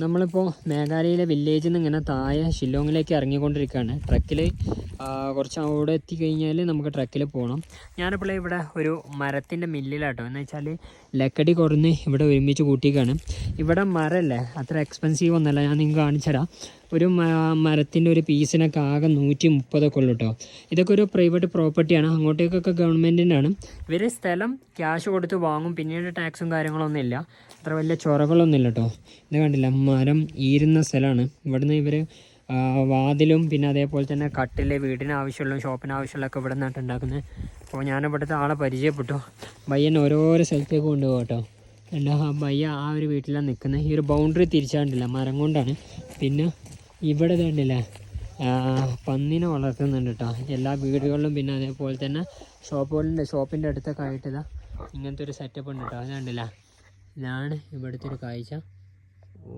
നമ്മളിപ്പോൾ മേഘാലയയിലെ വില്ലേജിൽ നിന്ന് ഇങ്ങനെ താഴെ ഷില്ലോങ്ങിലേക്ക് ഇറങ്ങിക്കൊണ്ടിരിക്കുകയാണ്. ട്രക്കിൽ കുറച്ച് അവിടെ എത്തിക്കഴിഞ്ഞാൽ നമുക്ക് ട്രക്കിൽ പോകണം. ഞാനിപ്പോൾ ഇവിടെ ഒരു മരത്തിൻ്റെ മില്ലിലാട്ടോ. എന്ന് വെച്ചാൽ ലക്കടി കുറഞ്ഞ് ഇവിടെ ഒരുമിച്ച് കൂട്ടിയിരിക്കുകയാണ്. ഇവിടെ മരമല്ലേ അത്ര എക്സ്പെൻസീവ് ഒന്നുമല്ല. ഞാൻ നിങ്ങൾക്ക് കാണിച്ചു തരാം. ഒരു മരത്തിൻ്റെ ഒരു പീസിനൊക്കെ ആകെ 130 ഉള്ളൂ കേട്ടോ. ഇതൊക്കെ ഒരു പ്രൈവറ്റ് പ്രോപ്പർട്ടിയാണ്. അങ്ങോട്ടേക്കൊക്കെ ഗവൺമെൻറ്റിൻ്റെ ആണ്. ഇവർ സ്ഥലം ക്യാഷ് കൊടുത്ത് വാങ്ങും. പിന്നീട് ടാക്സും കാര്യങ്ങളൊന്നും ഇല്ല. അത്ര വലിയ ചൊറകളൊന്നും ഇല്ല കേട്ടോ. ഇത് കണ്ടില്ല, മരം ഈരുന്ന സ്ഥലമാണ്. ഇവിടുന്ന് ഇവർ വാതിലും പിന്നെ അതേപോലെ തന്നെ കട്ടിൽ, വീടിന് ആവശ്യമുള്ള ഷോപ്പിന് ആവശ്യമുള്ളതൊക്കെ ഇവിടെ നിന്നിട്ട് ഉണ്ടാക്കുന്നത്. അപ്പോൾ ഞാനിവിടുത്തെ ആളെ പരിചയപ്പെട്ടു. ബയ്യൻ ഓരോരോ സ്ഥലത്തേക്ക് കൊണ്ടുപോകും കേട്ടോ. അല്ല, ബയ്യ ആ ഒരു വീട്ടിലാണ് നിൽക്കുന്നത്. ഈ ഒരു ബൗണ്ടറി തിരിച്ചാണ്ടില്ല, മരം കൊണ്ടാണ്. പിന്നെ ഇവിടെ കണ്ടില്ലേ, പന്നീനെ വളർത്തുന്നുണ്ട് കേട്ടോ എല്ലാ വീടുകളിലും. പിന്നെ അതേപോലെ തന്നെ ഷോപ്പിൻ്റെ അടുത്തൊക്കെ ആയിട്ട് ഇതാ ഇങ്ങനത്തെ ഒരു സെറ്റപ്പ് ഉണ്ട് കേട്ടോ. അത് കണ്ടില്ല, ഇതാണ് ഇവിടുത്തെ ഒരു കാഴ്ച. ഓ